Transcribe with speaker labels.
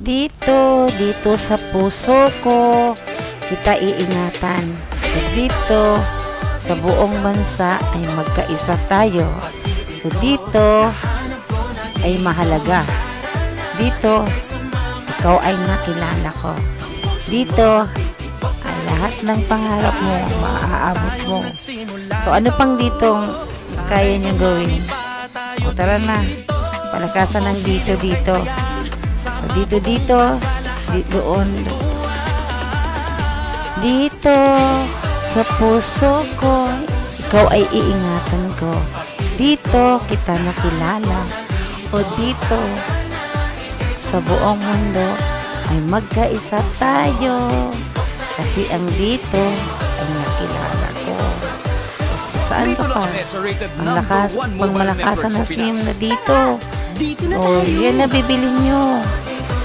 Speaker 1: Dito sa puso ko, kita iingatan. So dito, sa buong bansa ay magkaisa tayo. So dito ay mahalaga. Dito, ikaw ay nakilala ko. Dito ay lahat ng pangarap mo, maaabot mo. So ano pang ditong kaya niyong gawin? O tara na, palakasan ng dito. So dito, doon. Dito sa puso ko, ikaw ay iingatan ko. Dito kita nakilala. O dito sa buong mundo ay magkaisa tayo. Kasi ang dito ay nakilala ko. So saan ka pa? Ang malakasan na SIM na dito. O yan na bibili nyo.